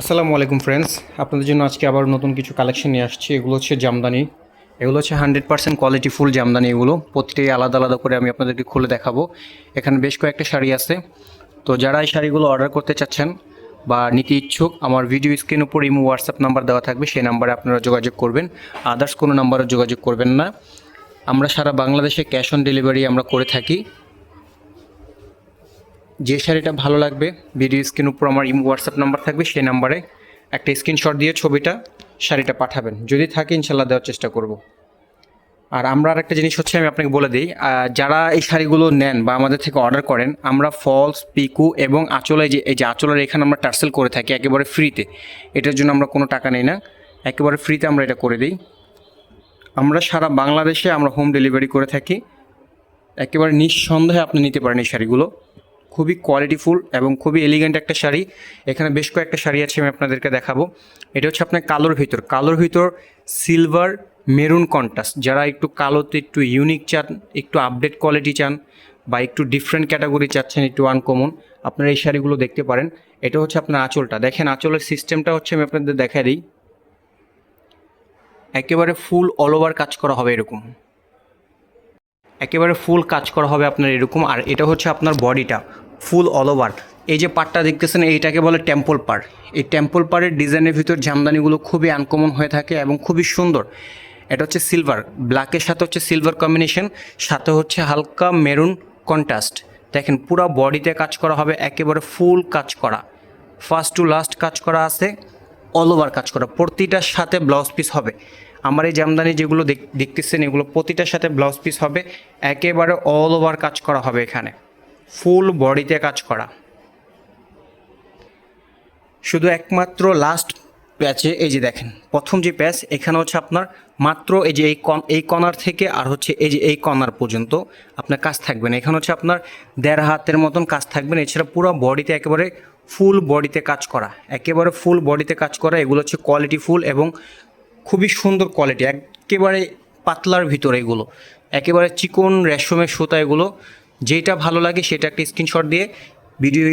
আসসালামু আলাইকুম ফ্রেন্ডস, আপনাদের জন্য আজকে আবার নতুন কিছু কালেকশন নিয়ে আসছি। এগুলো হচ্ছে জামদানি। এগুলো হচ্ছে 100% কোয়ালিটি ফুল জামদানি। এগুলো প্রতিটাই আলাদা আলাদা করে আমি আপনাদেরকে খুলে দেখাবো। এখানে বেশ কয়েকটা শাড়ি আছে। তো যারা এই শাড়িগুলো অর্ডার করতে চাচ্ছেন বা নিতে ইচ্ছুক, আমার ভিডিও স্ক্রিন উপর ইমো হোয়াটসঅ্যাপ নাম্বার দেওয়া থাকবে, সেই নাম্বারে আপনারা যোগাযোগ করবেন। আদার্স কোনো নাম্বারে যোগাযোগ করবেন না। আমরা সারা বাংলাদেশে ক্যাশ অন ডেলিভারি আমরা করে থাকি। যে শাড়িটা ভালো লাগবে ভিডিও স্ক্রিন উপর আমার ইমো হোয়াটসঅ্যাপ নাম্বার থাকবে, সেই নাম্বারে একটা স্ক্রিনশট দিয়ে ছবিটা শাড়িটা পাঠাবেন। যদি থাকে ইনশাল্লাহ দেওয়ার চেষ্টা করব। আর আমরা আরেকটা জিনিস হচ্ছে আমি আপনাকে বলে দিই, যারা এই শাড়িগুলো নেন বা আমাদের থেকে অর্ডার করেন, আমরা ফলস, পিকু এবং আঁচলে এই যে আঁচলের এখানে আমরা টার্সেল করে থাকি একেবারে ফ্রিতে। এটার জন্য আমরা কোনো টাকা নেই না, একেবারে ফ্রিতে আমরা এটা করে দিই। আমরা সারা বাংলাদেশে আমরা হোম ডেলিভারি করে থাকি। একেবারে নিঃসন্দেহে আপনি নিতে পারেন এই শাড়িগুলো। খুবই কোয়ালিটিফুল এবং খুবই এলিগেন্ট একটা শাড়ি। এখানে বেশ কয়েকটা শাড়ি আছে, আমি আপনাদেরকে দেখাবো। এটা হচ্ছে আপনার কালোর ভিতর সিলভার মেরুন কন্ট্রাস্ট। যারা একটু কালোতে একটু ইউনিক চান, একটু আপডেট কোয়ালিটি চান বা একটু ডিফারেন্ট ক্যাটাগরি চাচ্ছেন, একটু আনকমন, আপনারা এই শাড়িগুলো দেখতে পারেন। এটা হচ্ছে আপনার আঁচলটা। দেখেন আঁচলের সিস্টেমটা হচ্ছে, আমি আপনাদের দেখাই দিই। একেবারে ফুল অল ওভার কাজ করা হবে এরকম, একেবারে ফুল কাজ করা হবে আপনার এরকম। আর এটা হচ্ছে আপনার বডিটা ফুল অল ওভার। এই যে পাড়টা দেখতেছেন, এইটাকে বলে টেম্পল পাড়। এই টেম্পল পাড়ের ডিজাইনের ভিতর জামদানিগুলো খুবই আনকমন হয়ে থাকে এবং খুবই সুন্দর। এটা হচ্ছে সিলভার, ব্ল্যাকের সাথে হচ্ছে সিলভার কম্বিনেশন, সাথে হচ্ছে হালকা মেরুন কন্ট্রাস্ট। দেখেন পুরো বডিতে কাজ করা হবে, একেবারে ফুল কাজ করা, ফার্স্ট টু লাস্ট কাজ করা আছে, অল ওভার কাজ করা। প্রতিটার সাথে ব্লাউজ পিস হবে। আমার এই জামদানি যেগুলো দেখতেছেন, এগুলো প্রতিটার সাথে ব্লাউজ পিস হবে, একেবারে অল ওভার কাজ করা হবে। এখানে ফুল বডিতে কাজ করা। শুধু একমাত্র লাস্ট প্যাচে এই যে দেখেন প্রথম যে প্যাচ, এখানে হচ্ছে আপনার মাত্র এই যে এই কর্নার থেকে আর হচ্ছে এই যে এই কর্নার পর্যন্ত আপনার কাজ থাকবে না। এখানে হচ্ছে আপনার 1.5 হাতের মতন কাজ থাকবে না। এছাড়া পুরো বডিতে একেবারে ফুল বডিতে কাজ করা, একেবারে ফুল বডিতে কাজ করা। এগুলো হচ্ছে কোয়ালিটি ফুল এবং খুবই সুন্দর কোয়ালিটি, একেবারে পাতলার ভিতরে। এগুলো একেবারে চিকন রেশমের সুতা। এগুলো যেটা ভালো লাগে সেটা একটা স্ক্রিনশট দিয়ে ভিডিও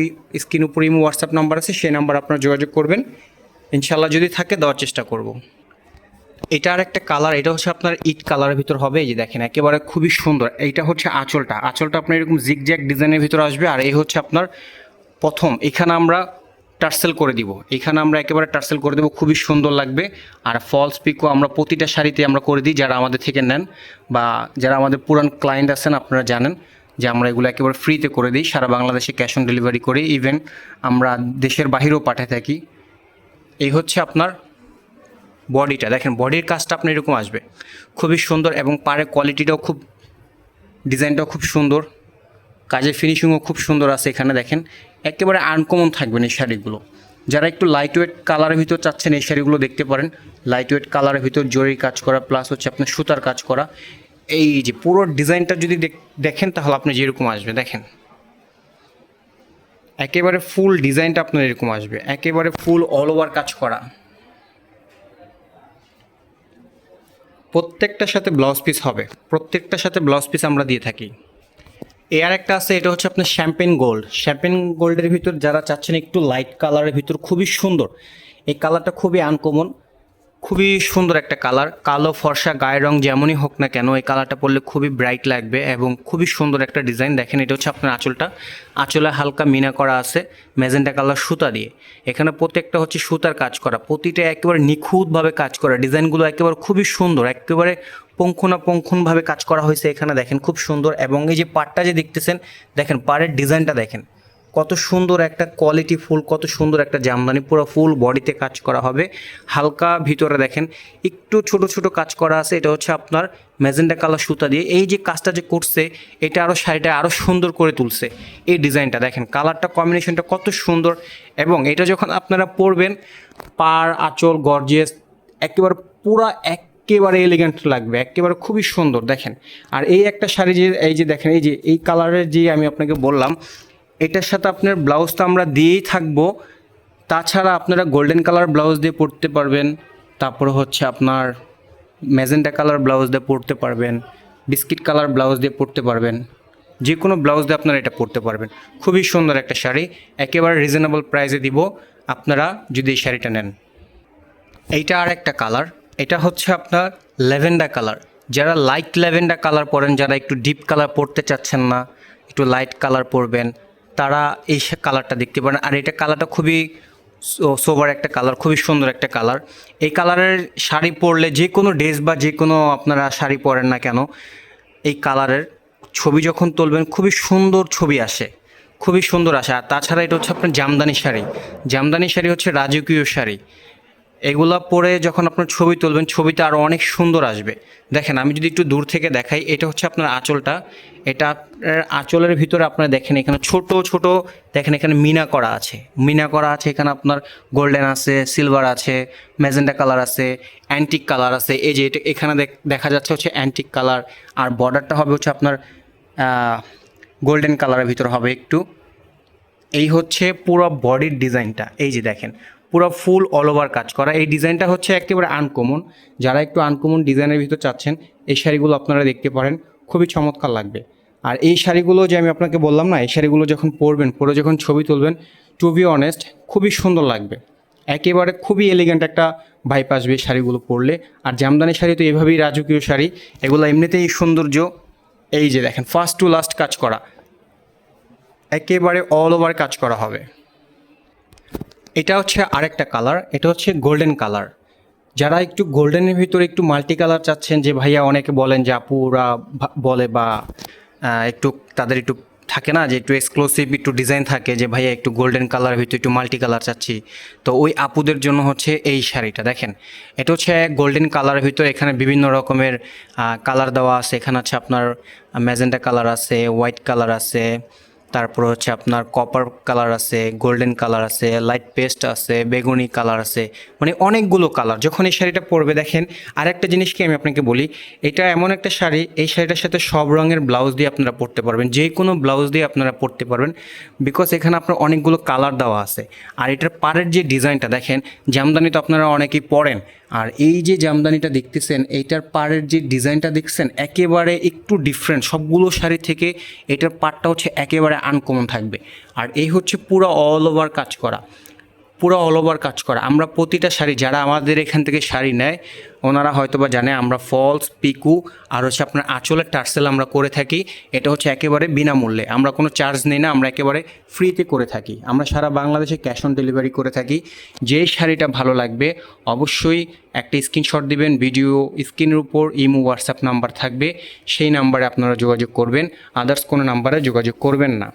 স্ক্রিন উপরে ইমো হোয়াটসঅ্যাপ নাম্বার আছে, সেই নাম্বার আপনারা যোগাযোগ করবেন। ইনশাল্লাহ যদি থাকে দেওয়ার চেষ্টা করব। এটা আর একটা কালার, এটা হচ্ছে আপনার ইট কালারের ভিতর হবে। এই যে দেখেন একেবারে খুবই সুন্দর। এইটা হচ্ছে আঁচলটা আপনার এরকম জিগজ্যাগ ডিজাইনের ভিতর আসবে। আর এই হচ্ছে আপনার প্রথম, এখানে আমরা টার্সেল করে দিব, এখানে আমরা একেবারে টার্সেল করে দেবো, খুবই সুন্দর লাগবে। আর ফলস পিকো আমরা প্রতিটা শাড়িতে আমরা করে দিই, যারা আমাদের থেকে নেন বা যারা আমাদের পুরান ক্লায়েন্ট আছেন আপনারা জানেন যে আমরা এগুলো একেবারে ফ্রিতে করে দিই। সারা বাংলাদেশে ক্যাশ অন ডেলিভারি করি, ইভেন আমরা দেশের বাহিরেও পাঠিয়ে থাকি। এই হচ্ছে আপনার বডিটা। দেখেন বডির কাজটা আপনার এরকম আসবে, খুবই সুন্দর এবং পাড়ের কোয়ালিটিটাও খুব, ডিজাইনটাও খুব সুন্দর, কাজের ফিনিশিংও খুব সুন্দর আছে। এখানে দেখেন একেবারে আনকমন থাকবেন এই শাড়িগুলো। যারা একটু লাইট ওয়েট কালারের ভিতর চাচ্ছেন এই শাড়িগুলো দেখতে পারেন। লাইট ওয়েট কালারের ভিতর জরির কাজ করা প্লাস হচ্ছে আপনার সুতার কাজ করা। এই যে পুরো ডিজাইনটা যদি দেখেন তাহলে আপনি যেরকম আসবে, দেখেন একেবারে ফুল ডিজাইনটা আপনার এরকম আসবে, একেবারে ফুল অল ওভার কাজ করা। প্রত্যেকটার সাথে ব্লাউজ পিস হবে, প্রত্যেকটার সাথে ব্লাউজ পিস আমরা দিয়ে থাকি। এর একটা আছে, এটা হচ্ছে আপনার শ্যাম্পেন গোল্ডের ভিতর যারা চাচ্ছেন একটু লাইট কালারের ভিতর, খুবই সুন্দর। এই কালারটা খুবই আনকমন, খুবই সুন্দর একটা কালার। কালো ফর্সা গায়ের রং যেমনই হোক না কেন, এই কালারটা পরলে খুবই ব্রাইট লাগবে এবং খুবই সুন্দর একটা ডিজাইন। দেখেন এটা হচ্ছে আপনার আঁচলে হালকা মিনা করা আছে ম্যাজেন্টা কালার সুতা দিয়ে। এখানে প্রত্যেকটা হচ্ছে সুতার কাজ করা, প্রতিটা একেবারে নিখুঁতভাবে কাজ করা। ডিজাইনগুলো একেবারে খুবই সুন্দর, একেবারে পুঙ্খানুপুঙ্খভাবে কাজ করা হয়েছে। এখানে দেখেন খুব সুন্দর। এবং এই যে পাড়টা যে দেখতেছেন, দেখেন পাড়ের ডিজাইনটা দেখেন কত সুন্দর, একটা কোয়ালিটি ফুল, কত সুন্দর একটা জামদানি। পুরো ফুল বডিতে কাজ করা হবে। হালকা ভিতরে দেখেন একটু ছোট ছোট কাজ করা আছে। এটা হচ্ছে আপনার ম্যাজেন্টা কালার সুতা দিয়ে। এই যে কাজটা যে করছে, এটা আরও শাড়িটা আরও সুন্দর করে তুলছে। এই ডিজাইনটা দেখেন, কালারটা কম্বিনেশনটা কত সুন্দর। এবং এটা যখন আপনারা পরবেন, পাড় আঁচল গর্জিয়াস, একেবারে পুরা একেবারে এলিগেন্ট লাগবে, একেবারে খুবই সুন্দর। দেখেন আর এই একটা শাড়ি যে এই যে দেখেন, এই যে এই কালারের যে আমি আপনাকে বললাম, এটার সাথে আপনার ব্লাউজটা আমরা দিয়েই থাকবো। তাছাড়া আপনারা গোল্ডেন কালার ব্লাউজ দিয়ে পরতে পারবেন, তারপরে হচ্ছে আপনার ম্যাজেন্টা কালার ব্লাউজ দিয়ে পরতে পারবেন, বিস্কিট কালার ব্লাউজ দিয়ে পরতে পারবেন, যে কোনো ব্লাউজ দিয়ে আপনারা এটা পরতে পারবেন। খুবই সুন্দর একটা শাড়ি, একেবারে রিজনেবল প্রাইসে দিব। আপনারা যদি এই শাড়িটা নেন। এইটা আর একটা কালার, এটা হচ্ছে আপনার ল্যাভেন্ডার কালার। যারা লাইট ল্যাভেন্ডার কালার পরেন, যারা একটু ডিপ কালার পরতে চাচ্ছেন না, একটু লাইট কালার পরবেন, তারা এই কালারটা দেখতে পারেন। আর এটা কালারটা খুবই সোবার একটা কালার, খুবই সুন্দর একটা কালার। এই কালারের শাড়ি পরলে যে কোনো ড্রেস বা যে কোনো আপনারা শাড়ি পরেন না কেন, এই কালারের ছবি যখন তুলবেন খুবই সুন্দর ছবি আসে, খুবই সুন্দর আসে। আর তাছাড়া এটা হচ্ছে আপনার জামদানি শাড়ি। জামদানি শাড়ি হচ্ছে রাজকীয় শাড়ি। এগুলা পরে যখন আপনার ছবি তুলবেন, ছবিটা আরও অনেক সুন্দর আসবে। দেখেন আমি যদি একটু দূর থেকে দেখাই, এটা হচ্ছে আপনার আঁচলটা। এটা আপনার আঁচলের ভিতরে আপনারা দেখেন এখানে ছোট ছোট, দেখেন এখানে মিনা করা আছে, মিনা করা আছে। এখানে আপনার গোল্ডেন আছে, সিলভার আছে, ম্যাজেন্টা কালার আছে, অ্যান্টিক কালার আছে। এই যে এটা এখানে দেখা যাচ্ছে হচ্ছে অ্যান্টিক কালার। আর বর্ডারটা হবে হচ্ছে আপনার গোল্ডেন কালারের ভিতরে হবে একটু। এই হচ্ছে পুরো বডির ডিজাইনটা। এই যে দেখেন পুরো ফুল অল ওভার কাজ করা। এই ডিজাইনটা হচ্ছে একেবারে আনকমন। যারা একটু আনকমন ডিজাইনের ভিতর চাচ্ছেন, এই শাড়িগুলো আপনারা দেখতে পারেন, খুবই চমৎকার লাগবে। আর এই শাড়িগুলো যে আমি আপনাকে বললাম না, এই শাড়িগুলো যখন পরবেন, পরে যখন ছবি তুলবেন, টু বি অনেস্ট খুবই সুন্দর লাগবে। একেবারে খুবই এলিগেন্ট একটা ভাইব আসবে এই শাড়িগুলো পরলে। আর জামদানি শাড়ি তো এভাবেই রাজকীয় শাড়ি, এগুলো এমনিতেই সৌন্দর্য। এই যে দেখেন ফার্স্ট টু লাস্ট কাজ করা, একেবারে অল ওভার কাজ করা হবে। এটা হচ্ছে আরেকটা কালার, এটা হচ্ছে গোল্ডেন কালার। যারা একটু গোল্ডেনের ভিতরে একটু মাল্টি কালার চাচ্ছেন, যে ভাইয়া অনেকে বলেন যে আপুরা বলে বা একটু তাদের একটু থাকে না যে একটু এক্সক্লুসিভ একটু ডিজাইন থাকে, যে ভাইয়া একটু গোল্ডেন কালারের ভিতরে একটু মাল্টি কালার চাচ্ছি, তো ওই আপুদের জন্য হচ্ছে এই শাড়িটা। দেখেন এটা হচ্ছে গোল্ডেন কালারের ভিতরে, এখানে বিভিন্ন রকমের কালার দেওয়া আছে। এখানে হচ্ছে আপনার ম্যাজেন্টা কালার আছে, হোয়াইট কালার আছে, তারপর হচ্ছে আপনার কপার কালার আছে, গোল্ডেন কালার আছে, লাইট পেস্ট আছে, বেগুনি কালার আছে, মানে অনেকগুলো কালার। যখন এই শাড়িটা পরবে, দেখেন আরেকটা জিনিস কি আমি আপনাকে বলি, এটা এমন একটা শাড়ি, এই শাড়িটার সাথে সব রঙের ব্লাউজ দিয়ে আপনারা পরতে পারবেন, যে কোনো ব্লাউজ দিয়ে আপনারা পরতে পারবেন, বিকজ এখানে আপনার অনেকগুলো কালার দেওয়া আছে। আর এটার পাড়ের যে ডিজাইনটা দেখেন, জামদানি তো আপনারা অনেকেই পরেন, আর এই যে জামদানিটা দেখতেছেন, এইটার পাড়ের যে ডিজাইনটা দেখছেন একেবারে একটু ডিফারেন্ট সবগুলো শাড়ি থেকে। এটার পাড়টা হচ্ছে একেবারে আনকমন থাকবে। আর এই হচ্ছে পুরো অল ওভার কাজ করা, পুরো অল ওভার কাজ করা। আমরা প্রতিটা শাড়ি, যারা আমাদের এখান থেকে শাড়ি নেয় ওনারা হয়তো বা জানে, আমরা ফলস, পিকু আর হচ্ছে আপনার আঁচলের টার্সেল আমরা করে থাকি। এটা হচ্ছে একেবারে বিনামূল্যে, আমরা কোনো চার্জ নিই না, আমরা একেবারে ফ্রিতে করে থাকি। আমরা সারা বাংলাদেশে ক্যাশ অন ডেলিভারি করে থাকি। যেই শাড়িটা ভালো লাগবে অবশ্যই একটা স্ক্রিনশট দিবেন, ভিডিও স্ক্রিনের উপর ইমো হোয়াটসঅ্যাপ নাম্বার থাকবে, সেই নাম্বারে আপনারা যোগাযোগ করবেন, আদার্স কোনো নাম্বারে যোগাযোগ করবেন না।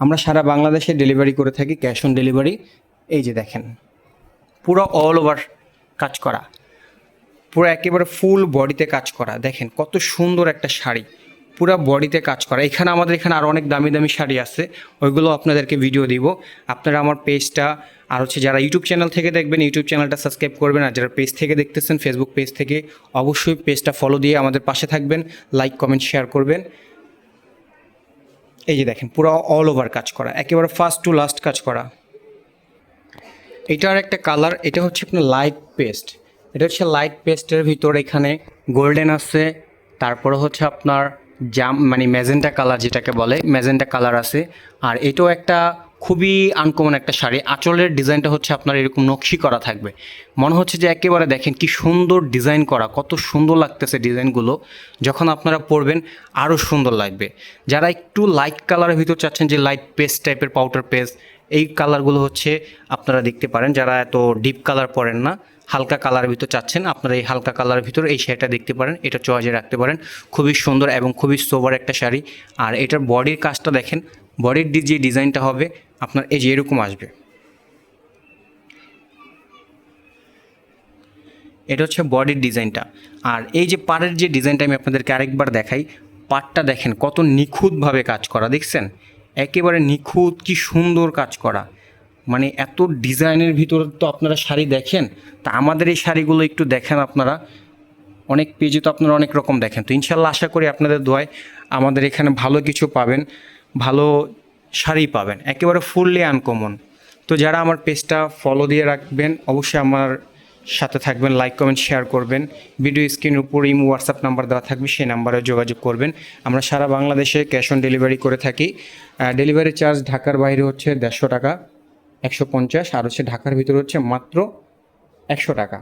আমরা সারা বাংলাদেশে ডেলিভারি করে থাকি, ক্যাশ অন ডেলিভারি। এই যে দেখেন পুরো অল ওভার কাজ করা, পুরো একেবারে ফুল বডিতে কাজ করা। দেখেন কত সুন্দর একটা শাড়ি, পুরো বডিতে কাজ করা। এখানে আমাদের এখানে আরও অনেক দামি দামি শাড়ি আছে, ওইগুলো আপনাদেরকে ভিডিও দিব। আপনারা আমার পেজটা আর হচ্ছে যারা ইউটিউব চ্যানেল থেকে দেখবেন, ইউটিউব চ্যানেলটা সাবস্ক্রাইব করবেন। আর যারা পেজ থেকে দেখতেছেন, ফেসবুক পেজ থেকে, অবশ্যই পেজটা ফলো দিয়ে আমাদের পাশে থাকবেন, লাইক কমেন্ট শেয়ার করবেন। এই যে দেখেন পুরো অল ওভার কাজ করা, একেবারে ফার্স্ট টু লাস্ট কাজ করা। এটার একটা কালার, এটা হচ্ছে আপনার লাইট পেস্ট। এটা হচ্ছে লাইট পেস্টের ভিতরে এখানে গোল্ডেন আছে, তারপরে হচ্ছে আপনার মানে ম্যাজেন্টা কালার যেটাকে বলে, ম্যাজেন্টা কালার আছে। আর এটাও একটা খুবই আনকমন একটা শাড়ি। আঁচলের ডিজাইনটা হচ্ছে আপনার এরকম নকশি করা থাকবে, মনে হচ্ছে যে একেবারে দেখেন কি সুন্দর ডিজাইন করা, কত সুন্দর লাগতেছে ডিজাইনগুলো। যখন আপনারা পরবেন আরও সুন্দর লাগবে। যারা একটু লাইট কালারের ভিতর চাচ্ছেন, যে লাইট পেস্ট টাইপের, পাউডার পেস্ট, এই কালারগুলো হচ্ছে আপনারা দেখতে পারেন। যারা এত ডিপ কালার পরেন না, হালকা কালারের ভিতর চাচ্ছেন, আপনারা এই হালকা কালারের ভিতর এই শাড়িটা দেখতে পারেন, এটা চয়েসে রাখতে পারেন। খুবই সুন্দর এবং খুবই সোবার একটা শাড়ি। আর এটার বডির কাজটা দেখেন, বডির যে ডিজাইনটা হবে আপনার এই যে এরকম আসবে। এটা হচ্ছে বডির ডিজাইনটা। আর এই যে পাড়ের যে ডিজাইনটা আমি আপনাদেরকে আরেকবার দেখাই, পাড়টা দেখেন কত নিখুঁতভাবে কাজ করা, দেখছেন একেবারে নিখুঁত, কি সুন্দর কাজ করা। মানে এত ডিজাইনের ভিতরে তো আপনারা শাড়ি দেখেন, তা আমাদের এই শাড়িগুলো একটু দেখেন আপনারা। অনেক পেজে তো আপনারা অনেক রকম দেখেন, তো ইনশাল্লাহ আশা করি আপনাদের দোয়ায় আমাদের এখানে ভালো কিছু পাবেন, ভালো শাড়ি পাবেন, একেবারে ফুললি আনকমন। তো যারা আমার পেজটা ফলো দিয়ে রাখবেন, অবশ্যই আমার সাথে থাকবেন, লাইক কমেন্ট শেয়ার করবেন। ভিডিও স্ক্রিনের উপর ইমো হোয়াটসঅ্যাপ নাম্বার দেওয়া থাকবে, সেই নাম্বারে যোগাযোগ করবেন। আমরা সারা বাংলাদেশে ক্যাশ অন ডেলিভারি করে থাকি। ডেলিভারি চার্জ ঢাকার বাইরে হচ্ছে 150 টাকা, 150, আর হচ্ছে ঢাকার ভিতরে হচ্ছে মাত্র 100 টাকা।